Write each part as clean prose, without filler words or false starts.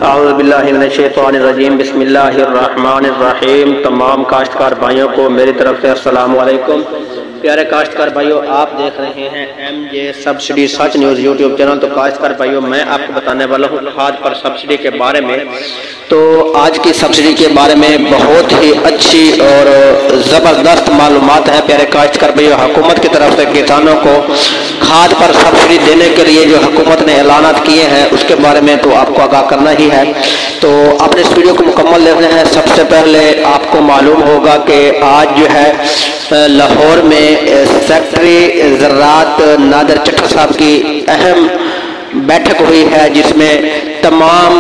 औज़ुबिल्लाहिमिनश्शैतानिर्रजीम बिस्मिल्लाहिर्रहमानिर्रहीम। तमाम काश्तकार भाइयों को मेरी तरफ से अस्सलाम वालेकुम। प्यारे काश्तकार भाइयों, आप देख रहे हैं MJ सब्सिडी सच न्यूज़ यूट्यूब चैनल। तो काश्तकार भाइयों, मैं आपको बताने वाला हूँ खाद पर सब्सिडी के बारे में। तो आज की सब्सिडी के बारे में बहुत ही अच्छी और ज़बरदस्त मालूमात है प्यारे काश्तकार भाइयों। हुकूमत की तरफ से किसानों को खाद पर सब्सिडी देने के लिए जो हुकूमत ने ऐलानात किए हैं उसके बारे में तो आपको आगाह करना ही है। तो आपने इस वीडियो को मुकम्मल देखना है। सबसे पहले आपको मालूम होगा कि आज जो है लाहौर में सेक्रेटरी ज़राअत नादिर चट्टा साहब की अहम बैठक हुई है, जिसमें तमाम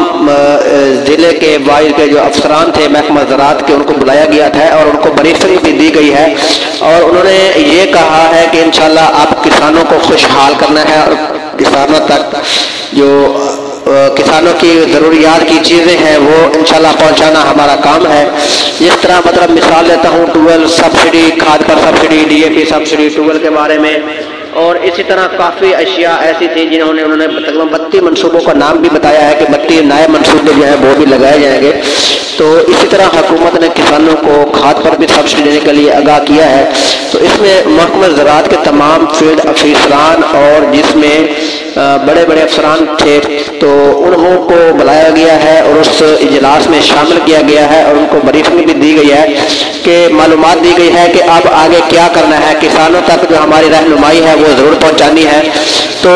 ज़िले के वाइज के जो अफसरान थे महकमा ज़राअत के, उनको बुलाया गया था और उनको ब्रीफिंग भी दी गई है। और उन्होंने ये कहा है कि इंशाल्लाह आप किसानों को खुशहाल करना है और किसानों तक जो किसानों की ज़रूरियात की चीज़ें हैं वो इंशाल्लाह पहुंचाना हमारा काम है। जिस तरह मतलब मिसाल लेता हूँ ट्यूबवेल सब्सिडी, खाद पर सब्सिडी, DAP सब्सिडी ट्यूबवेल के बारे में, और इसी तरह काफ़ी अशिया ऐसी थी जिन्होंने उन्होंने तकरीबन 32 मनसूबों का नाम भी बताया है कि 32 नए मनसूबे जो हैं वो भी लगाए जाएंगे। तो इसी तरह हुकूमत ने किसानों को खाद पर भी सब्सिडी देने के लिए आगाह किया है। तो इसमें महकमा ज़राअत के तमाम फील्ड अफसरान और जिसमें बड़े बड़े अफसरान थे तो उन्हों को बुलाया गया है और उस इजलास में शामिल किया गया है और उनको ब्रीफिंग भी दी गई है कि मालूमात दी गई है कि अब आगे क्या करना है। किसानों तक जो हमारी रहनुमाई है वो ज़रूर पहुंचानी है। तो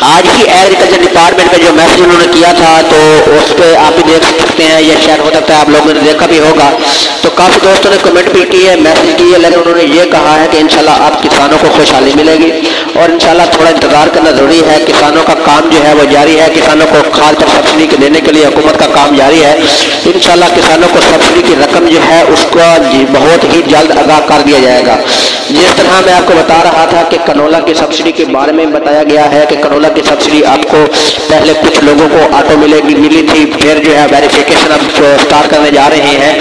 आज ही एग्रीकल्चर डिपार्टमेंट में जो मैसेज उन्होंने किया था तो उस पर आप भी देख सकते हैं, या शायद हो सकता है आप लोगों ने देखा भी होगा। तो काफ़ी दोस्तों ने कमेंट भी की है, मैसेज की है, लेकिन उन्होंने ये कहा है कि इंशाल्लाह आप किसानों को खुशहाली मिलेगी और इंशाल्लाह थोड़ा इंतजार करना ज़रूरी है। किसानों का काम जो है वो जारी है। किसानों को खाद पर सब्सिडी देने के लिए हुकूमत का काम जारी है। इंशाल्लाह किसानों को सब्सिडी की रकम जो है उसका बहुत ही जल्द आगाह कर दिया जाएगा। जिस तरह मैं आपको बता रहा था कि कनोला की सब्सिडी के बारे में बताया गया है कि कनोला की सब्सिडी आपको पहले कुछ लोगों को ऑटो मिली थी, फिर जो है वेरिफिकेशन अब स्टार्ट करने जा रहे हैं,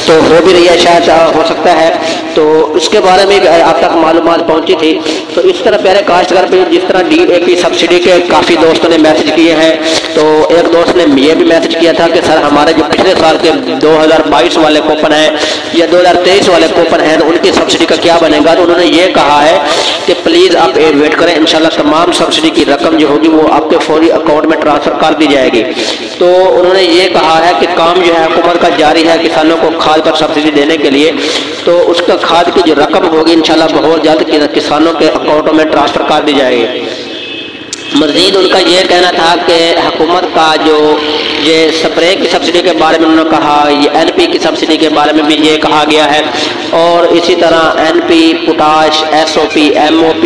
तो हो भी रही है, शायद हो सकता है। तो इसके बारे में भी आप तक मालूमात पहुंची थी। तो इस तरह प्यारे काश्तकार पे जिस तरह DAP सब्सिडी के काफ़ी दोस्तों ने मैसेज किए हैं, तो एक दोस्त ने ये भी मैसेज किया था कि सर हमारे जो पिछले साल के 2022 वाले कूपन हैं या 2023 वाले कूपन हैं तो उनकी सब्सिडी का क्या बनेगा। तो उन्होंने ये कहा है कि प्लीज़ आप वेट करें, इंशाल्लाह तमाम सब्सिडी की रकम जो होगी वो आपके फौरी अकाउंट में ट्रांसफ़र कर दी जाएगी। तो उन्होंने ये कहा है कि काम जो है हुकूमत का जारी है किसानों को खाद पर सब्सिडी देने के लिए। तो उसका खाद की जो रकम होगी इंशाल्लाह बहुत जल्द किसानों के अकाउंटों में ट्रांसफ़र कर दी जाएगी। मज़ीद उनका ये कहना था कि हुकूमत का जो ये स्प्रे की सब्सिडी के बारे में उन्होंने कहा, ये NP की सब्सिडी के बारे में भी ये कहा गया है, और इसी तरह NP, पोटाश, SOP, MOP,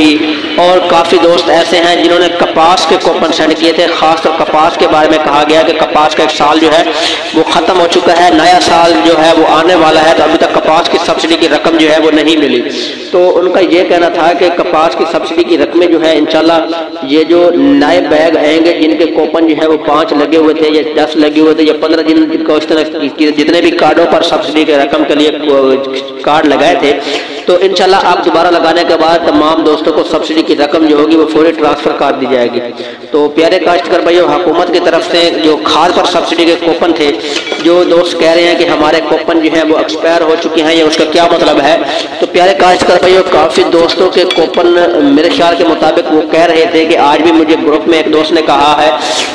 और काफ़ी दोस्त ऐसे हैं जिन्होंने कपास के कूपन सेंड किए थे। ख़ासतौर कपास के बारे में कहा गया कि कपास का एक साल जो है वो ख़त्म हो चुका है, नया साल जो है वो आने वाला है, तो अभी तक कपास की सब्सिडी की रकम जो है वो नहीं मिली। तो उनका ये कहना था कि कपास की सब्सिडी की रकमें जो है इंशाल्लाह ये जो नए बैग आएंगे जिनके कूपन जो है वो 5 लगे हुए थे या 10 लगे हुए थे या 15 जिनको इस तरह जितने भी कार्डों पर सब्सिडी के रकम के लिए कार्ड लगाए थे, तो इंशाल्लाह आप दोबारा लगाने के बाद तमाम दोस्तों को सब्सिडी की रकम जो होगी वो फौरी ट्रांसफ़र कर दी जाएगी। तो प्यारे काश्तकार भाइयों, हुकूमत की तरफ से जो खाद पर सब्सिडी के कूपन थे, जो दोस्त कह रहे हैं कि हमारे कूपन जो है वो एक्सपायर हो चुके हैं या उसका क्या मतलब है, तो प्यारे काश्तकार भाइयों काफ़ी दोस्तों के कूपन मेरे ख्याल के मुताबिक वो कह रहे थे कि आज भी मुझे ग्रुप में एक दोस्त ने कहा है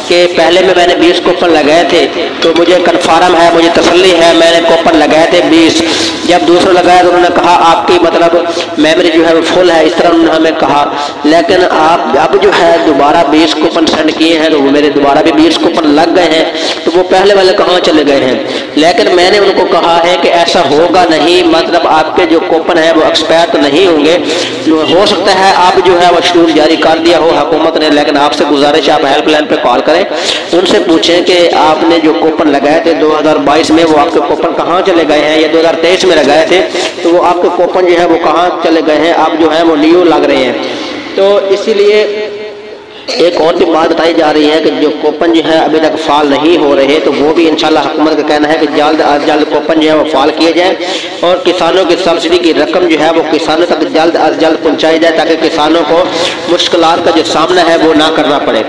कि पहले में मैंने 20 कूपन लगाए थे तो मुझे कन्फर्म है, मुझे तसल्ली है, मैंने कूपन लगाए थे 20। जब दूसरा लगाया तो उन्होंने कहा आपकी मतलब मेमोरी जो है वो फुल है, इस तरह उन्होंने हमें कहा। लेकिन आप अब जो है दोबारा 20 कूपन सेंड किए हैं तो वो मेरे दोबारा भी 20 कूपन लग गए हैं, तो वो पहले वाले कहाँ चले गए हैं। लेकिन मैंने उनको कहा है कि ऐसा होगा नहीं, मतलब आपके जो कूपन है वो एक्सपायर तो नहीं होंगे। हो सकता है आप जो है वो शेड्यूल जारी कर दिया हो हुकूमत ने, लेकिन आपसे गुजारिश है आप हेल्पलाइन पे कॉल करें, उनसे पूछें कि आपने जो कूपन लगाए थे 2022 में वो आपके कूपन कहाँ चले गए हैं, या 2023 में लगाए थे तो वो आपके कूपन जो है वो कहाँ चले गए हैं, आप जो है वो न्यू लग रहे हैं। तो इसीलिए एक और भी बात बताई जा रही है कि जो कूपन जो है अभी तक फाल नहीं हो रहे, तो वो भी इंशाल्लाह हुकूमत का कहना है कि जल्द अज जल्द कूपन जो है वो फाल किए जाए और किसानों की सब्सिडी की रकम जो है वो किसानों तक जल्द अज जल्द पहुँचाई जाए, ताकि किसानों को मुश्किलात का जो सामना है वो ना करना पड़े।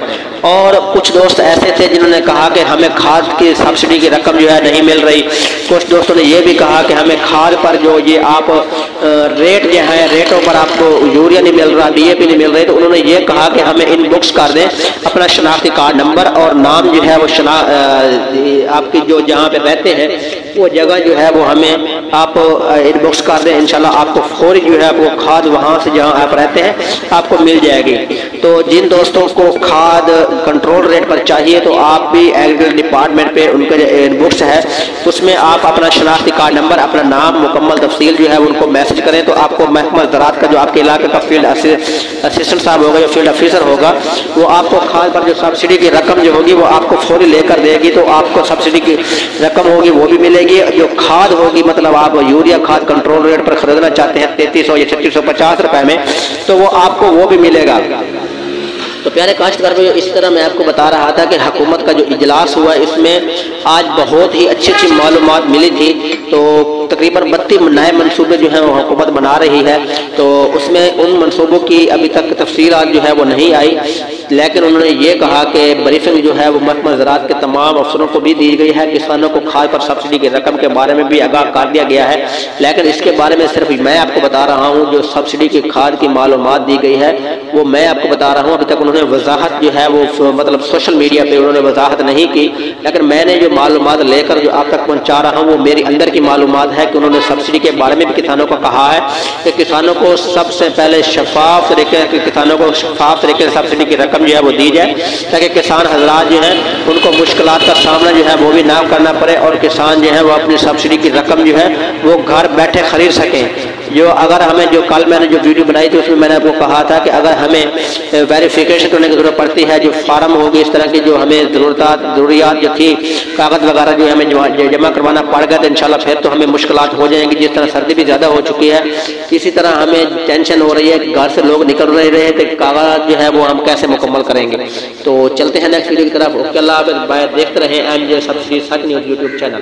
और कुछ दोस्त ऐसे थे जिन्होंने कहा कि हमें खाद की सब्सिडी की रकम जो है नहीं मिल रही। कुछ दोस्तों ने ये भी कहा कि हमें खाद पर जो ये आप रेट जो है रेटों पर आपको यूरिया नहीं मिल रहा, DAP नहीं मिल रही। तो उन्होंने ये कहा कि हमें इनबॉक्स कर दें अपना शनाख्ती कार्ड नंबर और नाम जो है वो आपकी जो जहाँ पे रहते हैं वो जगह जो है वो हमें आप इनबॉक्स कर दें। इंशाल्लाह आपको फौरी जो है वो खाद वहाँ से जहाँ आप रहते हैं आपको मिल जाएगी। तो जिन दोस्तों को खाद कंट्रोल रेट पर चाहिए तो आप भी एग्रीकल्चर डिपार्टमेंट पे उनका इनबॉक्स है उसमें आप अपना शनाख्ती कार्ड नंबर, अपना नाम, मुकम्मल तफसील जो है उनको मैसेज करें तो आपको महकमा ज़राअत का जो आपके इलाके का फील्ड असिस्टेंट साहब होगा, जो फील्ड ऑफिसर होगा, वो आपको खाद पर जो सब्सिडी की रकम जो होगी वो आपको फौरी लेकर देगी। तो आपको सब्सिडी की रकम होगी वो भी मिलेगी। जो खाद होगी मतलब आप यूरिया खाद कंट्रोल रेट पर खरीदना चाहते हैं 3300 या 3650 रुपए में, तो वो आपको वो भी मिलेगा। तो प्यारे काश्तकार भाई, इस तरह मैं आपको बता रहा था कि हुकूमत का जो इजलास हुआ इसमें आज बहुत ही अच्छी अच्छी मालूमात मिली थी। तो तकरीबन 32 नए मनसूबे जो हैं वो हुकूमत बना रही है। तो उसमें उन मनसूबों की अभी तक तफसीलात जो है वो नहीं आई, लेकिन उन्होंने ये कहा कि ब्रीफिंग जो है वो महकमा ज़राअत के तमाम अफसरों को भी दी गई है। किसानों को खाद पर सब्सिडी की रकम के बारे में भी आगाह कर दिया गया है, लेकिन इसके बारे में सिर्फ मैं आपको बता रहा हूँ। जो सब्सिडी की खाद की मालूमात दी गई है वो मैं आपको बता रहा हूँ। अभी तक उन्होंने वजाहत जो है वो मतलब सोशल मीडिया पे उन्होंने वजाहत नहीं की, लेकिन मैंने जो मालूमात लेकर जो आप तक पहुँचा रहा हूँ वो मेरी अंदर की मालूमात है कि उन्होंने सब्सिडी के बारे में भी किसानों को कहा है कि किसानों को सबसे पहले शफाफ तरीके से सब्सिडी की रकम जो है वो दी जाए, ताकि किसान हजरात जो हैं उनको मुश्किलात का सामना जो है वो भी ना करना पड़े और किसान जो है वो अपनी सब्सिडी की रकम जो है वो घर बैठे खरीद सकें। जो अगर हमें जो कल मैंने जो वीडियो बनाई थी उसमें मैंने आपको कहा था कि अगर हमें वेरिफिकेशन करने की जरूरत पड़ती है, जो फार्म होगी इस तरह की जो हमें ज़रूरियात जो थी कागज़ वगैरह जो हमें जमा करवाना पड़ गया तो इंशाल्लाह फिर तो हमें मुश्किलात हो जाएंगी। जिस तरह सर्दी भी ज़्यादा हो चुकी है, इसी तरह हमें टेंशन हो रही है कि घर से लोग निकल रहे थे, कागज़ जो है वो हम कैसे मुकम्मल करेंगे। तो चलते हैं नेक्स्ट वीडियो की तरफ। ओके, अल्लाह हाफ़िज़, देखते रहें MJ सब्सिडी सच न्यूज़ यूट्यूब चैनल।